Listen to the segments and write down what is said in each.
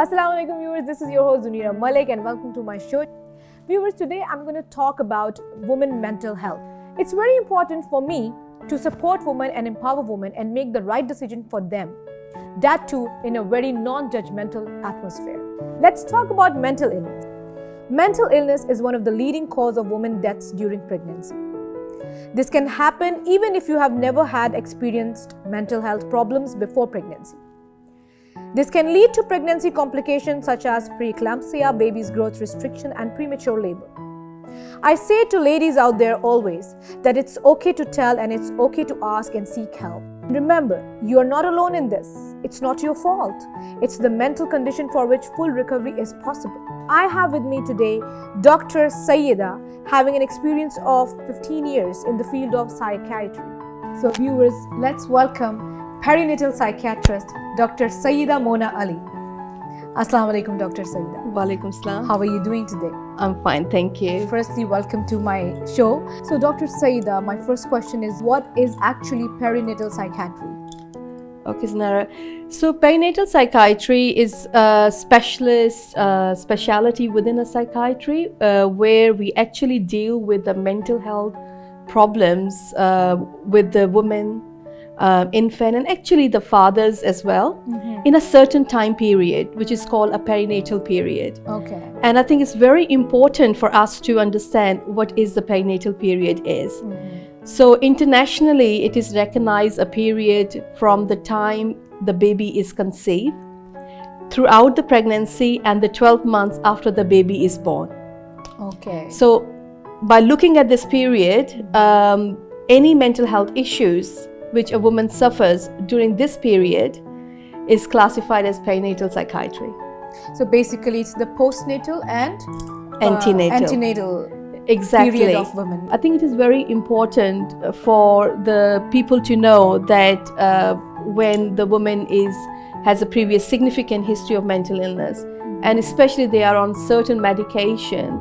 Assalamu alaikum viewers, this is your host Zunira Malik and welcome to my show. Viewers, today I'm going to talk about women mental health. It's very important for me to support women and empower women and make the right decision for them. That too in a very non-judgmental atmosphere. Let's talk about mental illness. Mental illness is one of the leading cause of women deaths during pregnancy. This can happen even if you have never had experienced mental health problems before pregnancy. This can lead to pregnancy complications such as preeclampsia, baby's growth restriction, and premature labor. I say to ladies out there always that it's okay to tell and it's okay to ask and seek help. Remember, you are not alone in this. It's not your fault. It's the mental condition for which full recovery is possible. I have with me today Dr. Syeda, having an experience of 15 years in the field of psychiatry. So viewers, let's welcome Perinatal Psychiatrist, Dr. Syeda Ali. Assalamu alaikum, Dr. Syeda. Walaikum salam. How are you doing today? I'm fine, thank you. Firstly, welcome to my show. So, Dr. Syeda, my first question is, what is actually perinatal psychiatry? Okay, Zunira. So, perinatal psychiatry is a specialty within a psychiatry where we actually deal with the mental health problems with the women, infant, and actually the fathers as well, in a certain time period, which is called a perinatal period. Okay. And I think it's very important for us to understand what is the perinatal period is. So internationally, it is recognized a period from the time the baby is conceived, throughout the pregnancy, and the 12 months after the baby is born. Okay. So by looking at this period, any mental health issues which a woman suffers during this period is classified as perinatal psychiatry. So basically it's the postnatal and antenatal exactly. period of women. I think it is very important for the people to know that when the woman has a previous significant history of mental illness, and especially they are on certain medication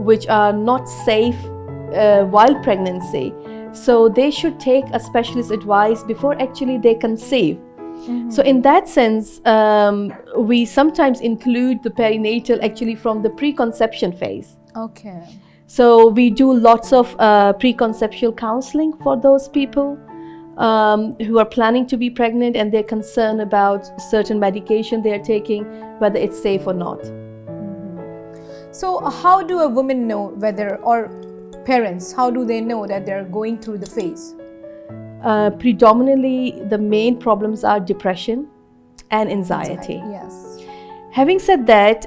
which are not safe while pregnancy, so they should take a specialist advice before actually they conceive. So in that sense, we sometimes include the perinatal actually from the preconception phase. Okay. So we do lots of preconceptual counseling for those people who are planning to be pregnant and they're concerned about certain medication they are taking, whether it's safe or not. So how do a woman know whether, or parents, how do they know that they're going through the phase? Predominantly, the main problems are depression and anxiety. Yes. Having said that,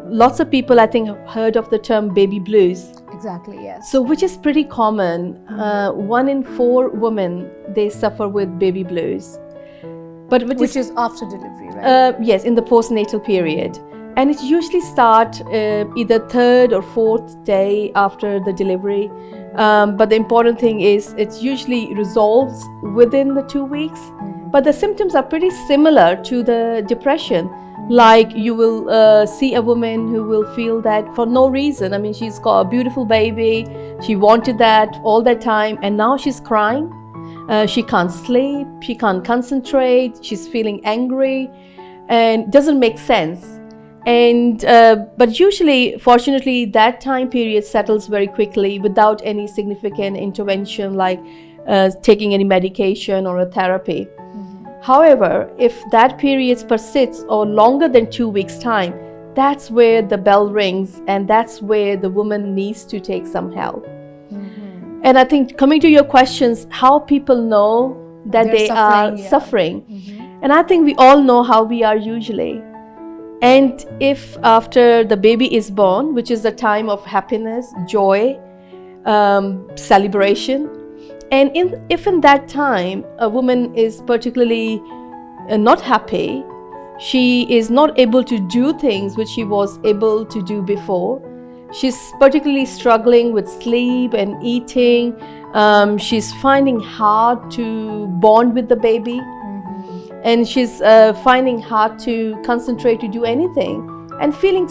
lots of people I think have heard of the term baby blues. Exactly, yes. So which is pretty common. 1 in 4 women, they suffer with baby blues. But which is after delivery, right? Yes, in the postnatal period. And it usually starts either 3rd or 4th day after the delivery. But the important thing is it usually resolves within the 2 weeks. But the symptoms are pretty similar to the depression. Like you will see a woman who will feel that for no reason. I mean, she's got a beautiful baby. She wanted that all that time. And now she's crying. She can't sleep. She can't concentrate. She's feeling angry. And doesn't make sense. And but usually, fortunately, that time period settles very quickly without any significant intervention like taking any medication or a therapy. However, if that period persists or longer than 2 weeks' time, that's where the bell rings and that's where the woman needs to take some help. And I think coming to your questions, how people know that they are suffering. And I think we all know how we are usually. And if after the baby is born, which is the time of happiness, joy, celebration, and if in that time a woman is particularly not happy, she is not able to do things which she was able to do before. She's particularly struggling with sleep and eating. She's finding hard to bond with the baby. And she's finding hard to concentrate to do anything and feeling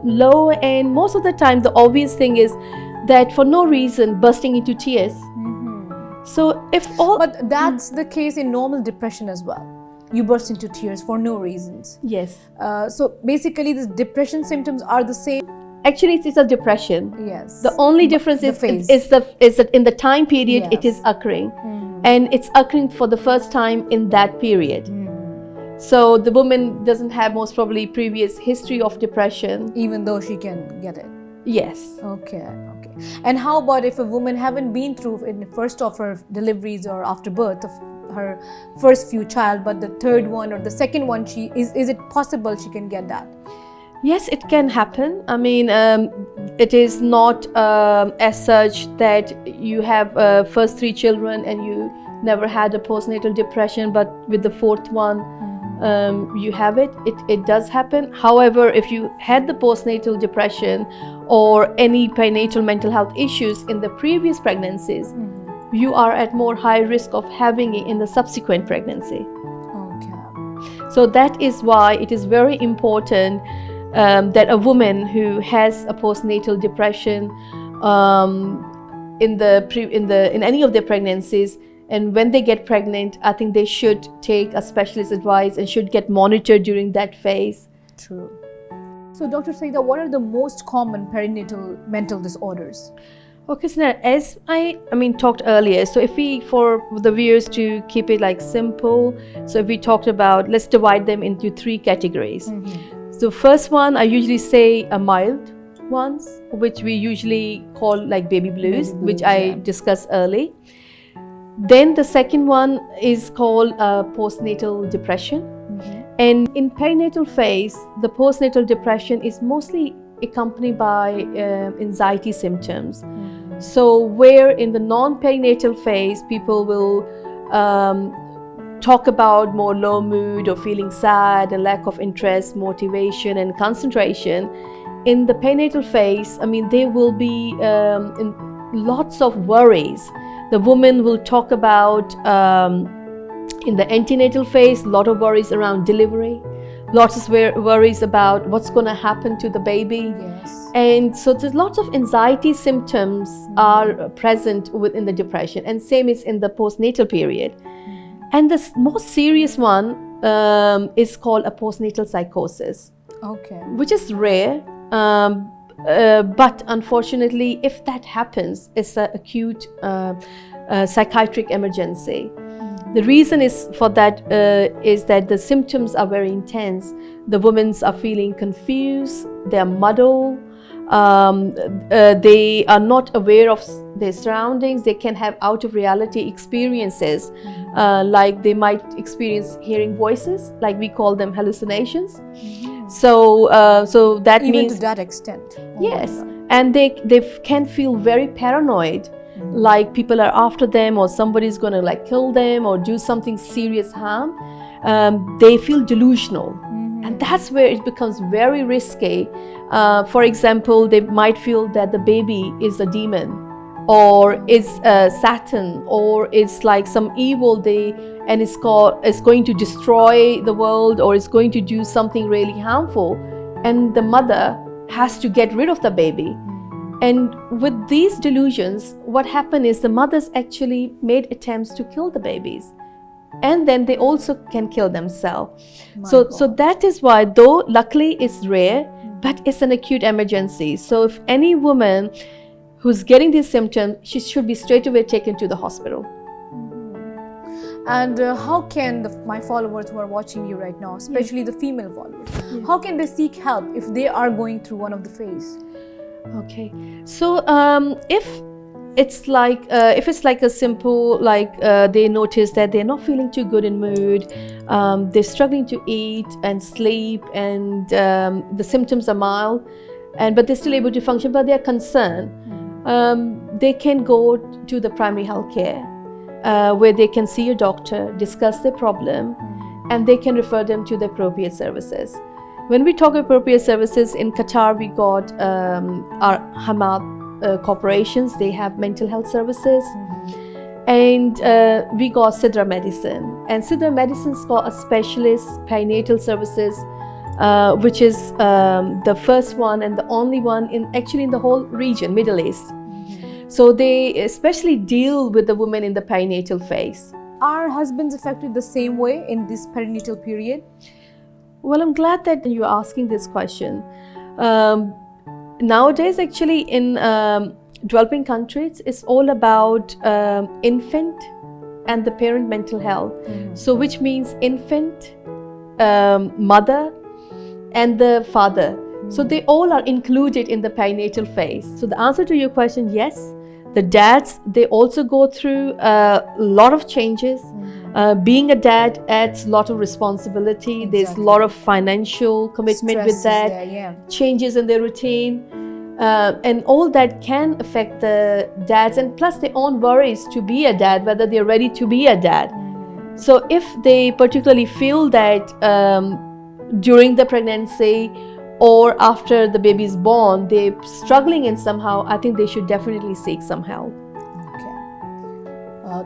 low, and most of the time the obvious thing is that for no reason bursting into tears. So if all... But that's the case in normal depression as well. you burst into tears for no reasons. Yes. So basically, the depression symptoms are the same. Actually, it is a depression. Yes. The only difference the is phase. that in the time period it Yes. is occurring, and it's occurring for the first time in that period. So the woman doesn't have most probably previous history of depression. Even though she can get it. Yes. Okay. And how about if a woman haven't been through in the first of her deliveries or after birth of her first few child, but the third one or the second one, is it possible she can get that? Yes, it can happen. I mean, it is not as such that you have first 3 children and you never had a postnatal depression, but with the fourth one, you have it. It does happen. However, if you had the postnatal depression or any perinatal mental health issues in the previous pregnancies, you are at more high risk of having it in the subsequent pregnancy. Okay. So that is why it is very important that a woman who has a postnatal depression in any of their pregnancies, and when they get pregnant, I think they should take a specialist advice and should get monitored during that phase. True. So, Dr. Syeda, what are the most common perinatal mental disorders? Okay, so now, as I talked earlier, so if we, for the viewers to keep it like simple, so if we talked about, let's divide them into 3 categories. So first one, I usually say a mild ones, which we usually call like baby blues, which I discussed early. Then the second one is called postnatal depression. And in perinatal phase, the postnatal depression is mostly accompanied by anxiety symptoms. So where in the non-perinatal phase, people will talk about more low mood or feeling sad and lack of interest, motivation and concentration. In the perinatal phase, there will be lots of worries. The woman will talk about in the antenatal phase, a lot of worries around delivery, lots of worries about what's going to happen to the baby. Yes. And so there's lots of anxiety symptoms are present within the depression, and same is in the postnatal period. And the most serious one is called a postnatal psychosis. Okay. Which is rare, but unfortunately, if that happens, it's an acute psychiatric emergency. The reason is for that is that the symptoms are very intense. The women are feeling confused, they are muddled, they are not aware of their surroundings, they can have out of reality experiences, like they might experience hearing voices, like we call them hallucinations. So that even means to that extent. Yes, and they can feel very paranoid, like people are after them or somebody's going to like kill them or do something serious harm. They feel delusional, and that's where it becomes very risky. For example, they might feel that the baby is a demon, or is Satan, or it's like some evil and it's going to destroy the world, or it's going to do something really harmful, and the mother has to get rid of the baby. And with these delusions, what happened is the mothers actually made attempts to kill the babies, and then they also can kill themselves. So that is why, though luckily it's rare, but it's an acute emergency. So if any woman who's getting these symptoms, she should be straight away taken to the hospital. And how can my followers who are watching you right now, especially the female followers, how can they seek help if they are going through one of the phases? Okay, so if it's like a simple, they notice that they're not feeling too good in mood, they're struggling to eat and sleep, and the symptoms are mild, but they're still able to function, but they're concerned, they can go to the primary health care, where they can see a doctor, discuss their problem, and they can refer them to the appropriate services. When we talk appropriate services, in Qatar we got our Hamad corporations, they have mental health services, and we got Zunira Medicine, and Zunira Medicine's got a specialist perinatal services, which is the first one and the only one in the whole region, Middle East. So they especially deal with the women in the perinatal phase. are husbands affected the same way in this perinatal period? Well, I'm glad that you're asking this question. Nowadays, actually, in developing countries, it's all about infant and the parent mental health. So, which means infant, mother, and the father. So, they all are included in the perinatal phase. So, the answer to your question, yes. The dads, they also go through a lot of changes. Being a dad adds a lot of responsibility. There's a lot of financial commitment with that, changes in their routine, and all that can affect the dads, and plus their own worries to be a dad, whether they're ready to be a dad. So if they particularly feel that during the pregnancy or after the baby is born, they're struggling in somehow, I think they should definitely seek some help.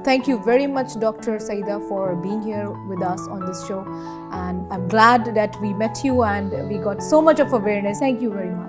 Thank you very much, Dr. Syeda, for being here with us on this show. And I'm glad that we met you and we got so much of awareness. Thank you very much.